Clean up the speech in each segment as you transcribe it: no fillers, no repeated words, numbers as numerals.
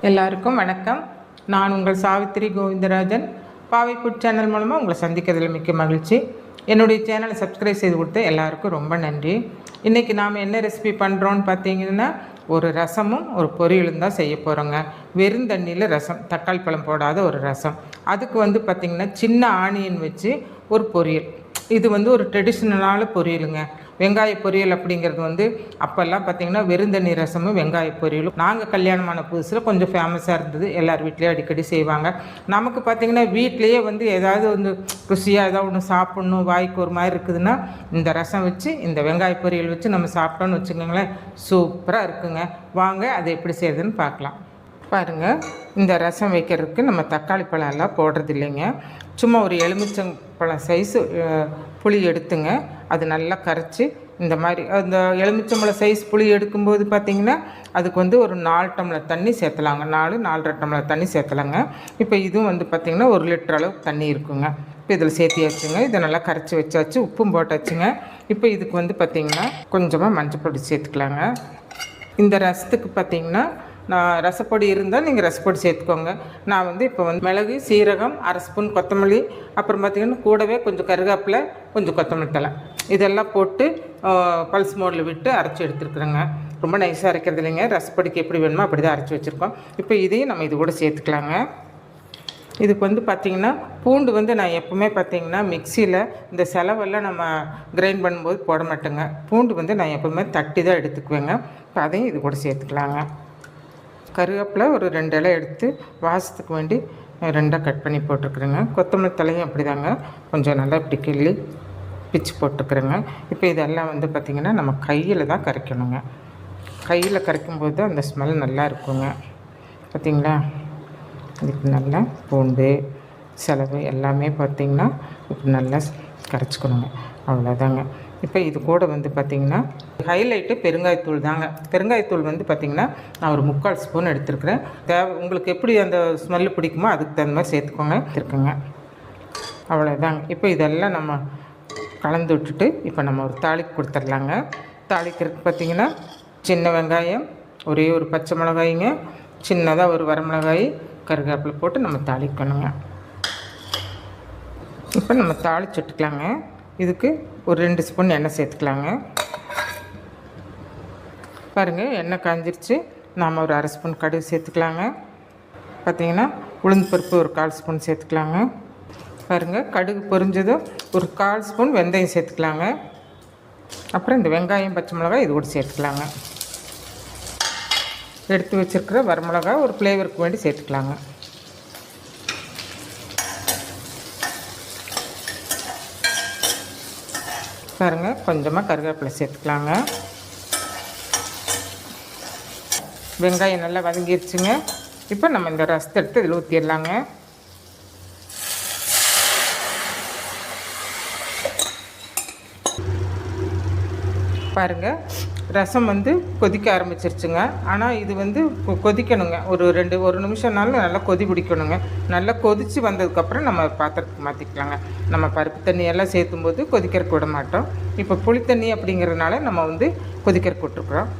எல்லாருக்கும் வணக்கம். நான் உங்கள் சாவித்திரி கோவிந்தராஜன். பாவை ஃபுட் சேனல் மூலமாக உங்களை சந்திக்கிறதுல மிக்க மகிழ்ச்சி. என்னுடைய சேனலை சப்ஸ்கிரைப் செய்து கொடுத்த எல்லாருக்கும் ரொம்ப நன்றி. இன்றைக்கி நாம் என்ன ரெசிபி பண்ணுறோன்னு பார்த்தீங்கன்னா, ஒரு ரசமும் ஒரு பொரியலும் தான் செய்ய போகிறோங்க. வெறும் தண்ணியில் ரசம், தக்காளி பழம் போடாத ஒரு ரசம். அதுக்கு பார்த்திங்கன்னா சின்ன ஆனியன் வச்சு ஒரு பொரியல். இது ஒரு ட்ரெடிஷ்னலான பொரியலுங்க. வெங்காய பொரியல் அப்படிங்கிறது அப்போல்லாம் பார்த்திங்கன்னா வெறுந்தண்ணி ரசமும் வெங்காய பொரியலும் நாங்கள் கல்யாணமான புதுசில் கொஞ்சம் ஃபேமஸாக இருந்தது. எல்லார் வீட்லேயும் அடிக்கடி செய்வாங்க. நமக்கு பார்த்திங்கன்னா வீட்லேயே ஏதாவது ருசியாக ஏதாவது ஒன்று சாப்பிட்ணும், வாய்க்கு ஒரு மாதிரி இருக்குதுன்னா இந்த ரசம் வச்சு இந்த வெங்காய பொரியல் வச்சு நம்ம சாப்பிட்டோன்னு வச்சுக்கோங்களேன், சூப்பராக இருக்குங்க. வாங்க அதை எப்படி செய்யுதுன்னு பார்க்கலாம். பாருங்கள், இந்த ரசம் வைக்கிறதுக்கு நம்ம தக்காளி பழம் எல்லாம் போடுறது இல்லைங்க. சும்மா ஒரு எலுமிச்சம்பழம் சைஸு புளி எடுத்துங்க. அது நல்லா கரைச்சி இந்த மாதிரி அந்த எலுமிச்சம்பழம் சைஸ் புளி எடுக்கும்போது பார்த்திங்கன்னா அதுக்கு ஒரு 4 டம்ளர் தண்ணி சேர்த்தலாங்க. 4-4.5 டம்ளர் தண்ணி சேர்த்தலாங்க. இப்போ இதுவும் பார்த்திங்கன்னா 1 லிட்டர் அளவுக்கு தண்ணி இருக்குங்க. இப்போ இதில் சேர்த்தியாச்சுங்க. இதை நல்லா கரைச்சி வச்சாச்சு, உப்பும் போட்டாச்சுங்க. இப்போ இதுக்கு பார்த்திங்கன்னா கொஞ்சமாக மஞ்சள் பொடி சேர்த்துக்கலாங்க. இந்த ரசத்துக்கு பார்த்திங்கன்னா நான் ரசப்பொடி இருந்தால் நீங்கள் ரசப்பொடி சேர்த்துக்கோங்க. நான் இப்போ மிளகு, சீரகம், 1/2 ஸ்பூன் கொத்தமல்லி, அப்புறம் பார்த்திங்கன்னா கூடவே கொஞ்சம் கருவேப்பிலை, கொஞ்சம் கொத்தமல்லி தழை இதெல்லாம் போட்டு பல்ஸ் மோடில் விட்டு அரைச்சி எடுத்துருக்குறேங்க. ரொம்ப நைஸாக அரைக்கிறது இல்லைங்க. ரசப்பொடிக்கு எப்படி வேணுமோ அப்படி தான் அரைச்சி வச்சுருக்கோம். இப்போ இதையும் நம்ம இது கூட சேர்த்துக்கலாங்க. இதுக்கு பார்த்திங்கன்னா பூண்டு நான் எப்போவுமே பார்த்திங்கன்னா மிக்சியில் இந்த செலவெல்லாம் நம்ம கிரைண்ட் பண்ணும்போது போட மாட்டேங்க. பூண்டு நான் எப்போவுமே தட்டி தான் எடுத்துக்குவேங்க. இப்போ அதையும் இது கூட சேர்த்துக்கலாங்க. கருவேப்பிலை ஒரு 2 இலை எடுத்து வாசத்துக்கு வேண்டி 2ஆக கட் பண்ணி போட்டிருக்குறேங்க. கொத்தமல்லி தலையும் அப்படி தாங்க கொஞ்சம் நல்லா இப்படி கிள்ளி பிச்சு போட்டுருக்குறேங்க. இப்போ இதெல்லாம் பார்த்திங்கன்னா நம்ம கையில் தான் கரைக்கணுங்க. கையில் கரைக்கும்போது தான் அந்த ஸ்மெல் நல்லா இருக்குங்க. பார்த்திங்களா, இதுக்கு நல்லா பூண்டு, செலவு எல்லாமே பார்த்திங்கன்னா இப்படி நல்லா கரைச்சிக்கணுங்க. அவ்வளோதாங்க. இப்போ இது கூட பார்த்திங்கன்னா ஹைலைட்டு பெருங்காயத்தூள் தாங்க. பெருங்காயத்தூள் பார்த்திங்கன்னா நான் ஒரு 3/4 ஸ்பூன் எடுத்துருக்குறேன். உங்களுக்கு எப்படி அந்த ஸ்மெல்லு பிடிக்குமோ அதுக்கு தகுந்த மாதிரி சேர்த்துக்கோங்க. இருக்குங்க, அவ்வளோதாங்க. இப்போ இதெல்லாம் நம்ம கலந்து விட்டுட்டு இப்போ நம்ம ஒரு தாளிக்கு கொடுத்துர்லாங்க. தாளிக்கிறதுக்கு பார்த்திங்கன்னா சின்ன வெங்காயம், ஒரே ஒரு பச்சை மிளகாய்ங்க, சின்னதாக ஒரு வரமிளகாய், கருவேப்பிலை போட்டு நம்ம தாளிக்கணுங்க. இப்போ நம்ம தாளிச்சுட்டுக்கலாங்க. இதுக்கு ஒரு 2 ஸ்பூன் எண்ணெய் சேர்த்துக்கலாங்க. பாருங்கள், எண்ணெய் காஞ்சிருச்சு. நாம் ஒரு 1/2 ஸ்பூன் கடுகு சேர்த்துக்கலாங்க. பார்த்திங்கன்னா உளுந்து பருப்பு ஒரு 1/4 ஸ்பூன் சேர்த்துக்கலாங்க. பாருங்கள், கடுகு பொரிஞ்சதும் ஒரு 1/4 ஸ்பூன் வெந்தயம் சேர்த்துக்கலாங்க. அப்புறம் இந்த வெங்காயம், பச்சை மிளகாய் இது கூட சேர்த்துக்கலாங்க. எடுத்து வச்சுருக்கிற வரமிளகா ஒரு ஃப்ளேவருக்கு வேண்டி சேர்த்துக்கலாங்க. பாருங்கள், கொஞ்சமாக கருவேப்பிலை சேர்த்துக்கலாங்க. வெங்காயம் நல்லா வதங்கிடுச்சுங்க. இப்போ நம்ம இந்த ரசத்தை எடுத்து இதில் ஊற்றிடலாங்க. பாருங்கள், ரசம் கொதிக்க ஆரம்பிச்சிருச்சுங்க. ஆனால் இது கொதிக்கணுங்க. ஒரு நிமிஷம்னாலும் நல்லா கொதி பிடிக்கணுங்க. நல்லா கொதித்து வந்ததுக்கப்புறம் நம்ம பாத்திரத்துக்கு மாற்றிக்கலாங்க. நம்ம பருப்பு தண்ணியெல்லாம் சேர்த்தும்போது கொதிக்கிறதுக்கு விட மாட்டோம். இப்போ புளி தண்ணி அப்படிங்கிறதுனால நம்ம கொதிக்கிறதுக்கு விட்டுருக்குறோம்.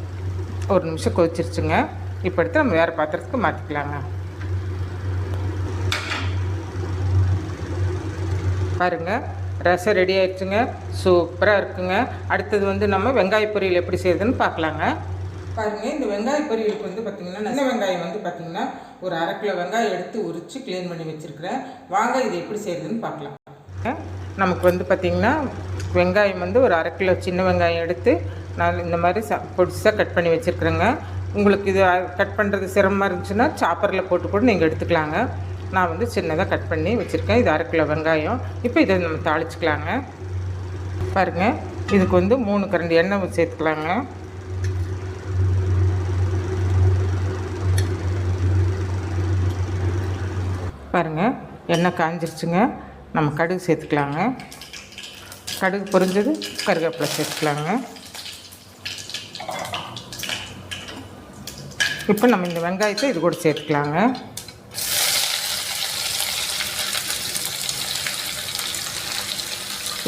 ஒரு நிமிஷம் கொதிச்சிருச்சுங்க. இப்போ எடுத்து நம்ம வேறு பாத்திரத்துக்கு மாற்றிக்கலாங்க. பாருங்கள், ரசம் ரெடி ஆகிடுச்சுங்க. சூப்பராக இருக்குங்க. அடுத்தது நம்ம வெங்காய பொரியல் எப்படி செய்யுதுன்னு பார்க்கலாங்க. பாருங்கள், இந்த வெங்காய பொரியலுக்கு பார்த்திங்கன்னா நல்ல வெங்காயம் பார்த்திங்கன்னா ஒரு 1/2 கிலோ வெங்காயம் எடுத்து உரித்து க்ளீன் பண்ணி வச்சுருக்கிறேன். வாங்க இது எப்படி செய்யுதுன்னு பார்க்கலாம். நமக்கு பார்த்திங்கன்னா வெங்காயம் ஒரு 1/2 கிலோ சின்ன வெங்காயம் எடுத்து நான் இந்த மாதிரி பொடிசாக கட் பண்ணி வச்சுருக்குறேங்க. உங்களுக்கு இது கட் பண்ணுறது சிரமமாக இருந்துச்சுன்னா சாப்பரில் போட்டு கூட நீங்கள் எடுத்துக்கலாங்க. நான் சின்னதாக கட் பண்ணி வச்சுருக்கேன். இது 1/2 கிலோ வெங்காயம். இப்போ இதை நம்ம தாளிச்சிக்கலாங்க. பாருங்கள், இதுக்கு 3 கரண்டி எண்ணெய் சேர்த்துக்கலாங்க. பாருங்கள், எண்ணெய் காஞ்சிருச்சுங்க. நம்ம கடுகு சேர்த்துக்கலாங்க. கடுகு பொரிஞ்சது கருவேப்பிலை சேர்த்துக்கலாங்க. இப்போ நம்ம இந்த வெங்காயத்தை இது கூட சேர்த்துக்கலாங்க.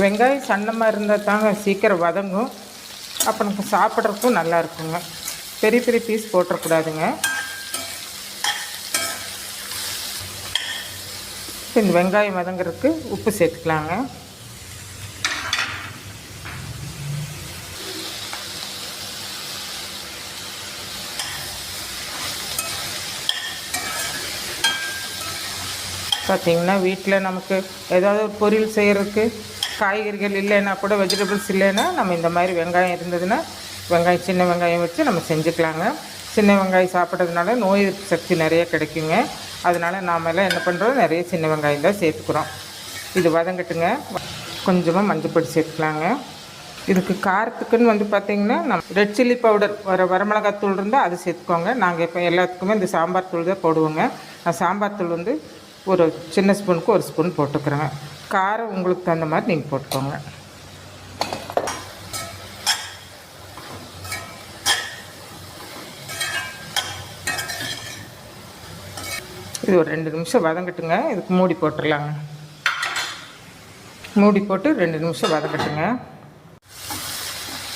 வெங்காயம் சன்னமாக இருந்தால் தாங்க சீக்கிரம் வதங்கும். அப்போ நமக்கு சாப்பிட்றதுக்கும் நல்லா இருக்குங்க. பெரிய பெரிய பீஸ் போட்டுறக்கூடாதுங்க. இந்த வெங்காயம் வதங்கிறதுக்கு உப்பு சேர்த்துக்கலாங்க. பார்த்திங்கன்னா வீட்டில் நமக்கு ஏதாவது ஒரு பொரியல் செய்கிறதுக்கு காய்கறிகள் இல்லைன்னா கூட, வெஜிடபிள்ஸ் இல்லைன்னா நம்ம இந்த மாதிரி வெங்காயம் இருந்ததுன்னா வெங்காயம், சின்ன வெங்காயம் வச்சு நம்ம செஞ்சுக்கலாங்க. சின்ன வெங்காயம் சாப்பிட்றதுனால நோய் எதிர்ப்பு சக்தி நிறைய கிடைக்குங்க. அதனால் நாமெல்லாம் என்ன பண்ணுறோம், நிறைய சின்ன வெங்காயம் தான் சேர்த்துக்குறோம். இது வதங்கட்டுங்க. கொஞ்சமாக மஞ்சள் பொடி சேர்த்துக்கலாங்க. இதுக்கு காரத்துக்குன்னு வந்து பார்த்திங்கன்னா நம்ம ரெட் சில்லி பவுடர் வரமிளகாத்தூள் இருந்தால் அது சேர்த்துக்கோங்க. நாங்கள் இப்போ எல்லாத்துக்குமே இந்த சாம்பார் தூள் தான் போடுவோங்க. சாம்பார் தூள் வந்து ஒரு சின்ன ஸ்பூனுக்கு 1 ஸ்பூன் போட்டுக்கிறேங்க. காரம் உங்களுக்கு தகுந்த மாதிரி நீங்கள் போட்டுக்கோங்க. இது ஒரு 2 நிமிஷம் வதங்கட்டுங்க. இதுக்கு மூடி போட்டுடலாங்க. மூடி போட்டு 2 நிமிஷம் வதங்கட்டுங்க.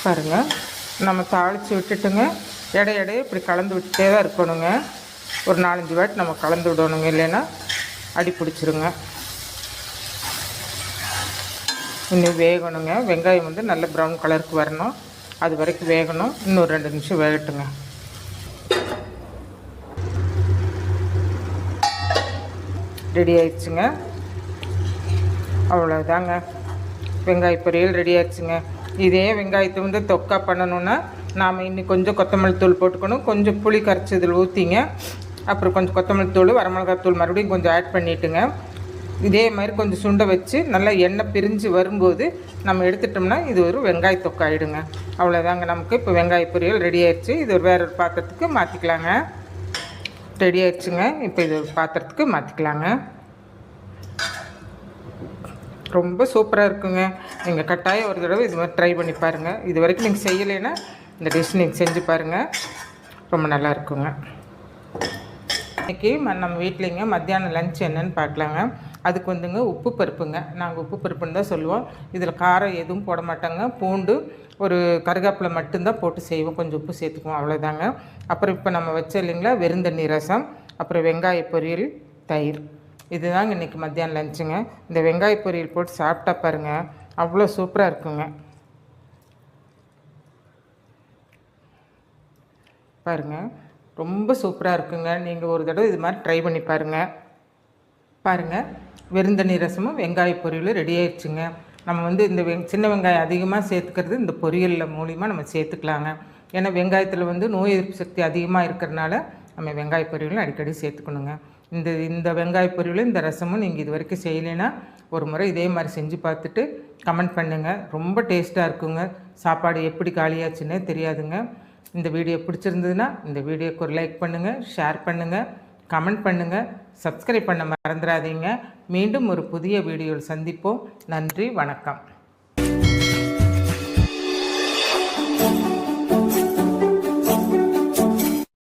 பாருங்கள், நம்ம தாளித்து விட்டுட்டுங்க. இடையிடையே இப்படி கலந்து விட்டுட்டே தான் இருக்கணுங்க. ஒரு 4-5 வாட்டி நம்ம கலந்து விடணுங்க, இல்லைன்னா அடி பிடிச்சிருங்க. இன்னும் வேகணுங்க. வெங்காயம் வந்து நல்ல ப்ரௌன் கலருக்கு வரணும். அது வரைக்கும் வேகணும். இன்னும் 2 நிமிஷம் வேகட்டுங்க. ரெடி ஆயிடுச்சுங்க. அவ்வளோதாங்க, வெங்காய பொரியல் ரெடி ஆயிடுச்சுங்க. இதே வெங்காயத்தை வந்து தொக்கா பண்ணணுன்னா நாம் இன்னும் கொஞ்சம் கொத்தமல்லி தூள் போட்டுக்கணும். கொஞ்சம் புளி கரைச்சி இதில் ஊற்றிங்க. அப்புறம் கொஞ்சம் கொத்தமல்லி தூள், வரமிளகாத்தூள் மறுபடியும் கொஞ்சம் ஆட் பண்ணிவிட்டுங்க. இதே மாதிரி கொஞ்சம் சுண்டை வச்சு நல்லா எண்ணெய் பிரிஞ்சு வரும்போது நம்ம எடுத்துட்டோம்னா இது ஒரு வெங்காய தொக்காயிடுங்க. அவ்வளோதாங்க, நமக்கு இப்போ வெங்காய பொரியல் ரெடி ஆயிடுச்சு. இது ஒரு வேறு பாத்திரத்துக்கு மாற்றிக்கலாங்க. ரெடி ஆயிடுச்சுங்க. இப்போ இது ஒரு பாத்திரத்துக்கு மாற்றிக்கலாங்க. ரொம்ப சூப்பராக இருக்குங்க. நீங்கள் கட்டாயம் ஒரு தடவை இது மாதிரி ட்ரை பண்ணி பாருங்கள். இது வரைக்கும் நீங்கள் செய்யலைன்னா இந்த டிஷ் நீங்கள் செஞ்சு பாருங்கள், ரொம்ப நல்லா இருக்குங்க. இன்றைக்கி நம்ம வீட்லேங்க மத்தியானம் லஞ்ச் என்னென்னு பார்க்கலாங்க. அதுக்கு வந்துங்க உப்பு பருப்புங்க. நாங்கள் உப்பு பருப்புன்னு தான் சொல்லுவோம். இதில் காரம் எதுவும் போட மாட்டாங்க. பூண்டு, ஒரு கருவேப்பிலை மட்டும்தான் போட்டு செய்வோம். கொஞ்சம் உப்பு சேர்த்துக்குவோம், அவ்வளோதாங்க. அப்புறம் இப்போ நம்ம வச்ச இல்லைங்களா வெறுந்தண்ணி ரசம், அப்புறம் வெங்காய பொரியல், தயிர். இதுதாங்க இன்றைக்கி மத்தியானம் லஞ்சுங்க. இந்த வெங்காய பொரியல் போட்டு சாப்பிட்டா பாருங்கள், அவ்வளோ சூப்பராக இருக்குங்க. பாருங்கள், ரொம்ப சூப்பராக இருக்குங்க. நீங்கள் ஒரு தடவை இது மாதிரி ட்ரை பண்ணி பாருங்கள். வெறுந்தண்ணி ரசமும் வெங்காய பொரியலும் ரெடி ஆயிடுச்சுங்க. நம்ம வந்து இந்த சின்ன வெங்காயம் அதிகமாக சேர்த்துக்கிறது இந்த பொரியலில் மூலிமா நம்ம சேர்த்துக்கலாங்க. ஏன்னா வெங்காயத்தில் வந்து நோய் எதிர்ப்பு சக்தி அதிகமாக இருக்கிறனால நம்ம வெங்காய பொரியலும் அடிக்கடி சேர்த்துக்கணுங்க. இந்த வெங்காய பொரியலும் இந்த ரசமும் நீங்கள் இது வரைக்கும் செய்யலைன்னா ஒரு முறை இதே மாதிரி செஞ்சு பார்த்துட்டு கமெண்ட் பண்ணுங்கள். ரொம்ப டேஸ்ட்டாக இருக்குங்க. சாப்பாடு எப்படி காலியாச்சுன்னே தெரியாதுங்க. இந்த வீடியோ பிடிச்சிருந்ததுன்னா இந்த வீடியோக்கு ஒரு லைக் பண்ணுங்கள், ஷேர் பண்ணுங்கள், கமெண்ட் பண்ணுங்கள், சப்ஸ்கிரைப் பண்ண மறந்துடாதீங்க. மீண்டும் ஒரு புதிய வீடியோவில் சந்திப்போம். நன்றி, வணக்கம்.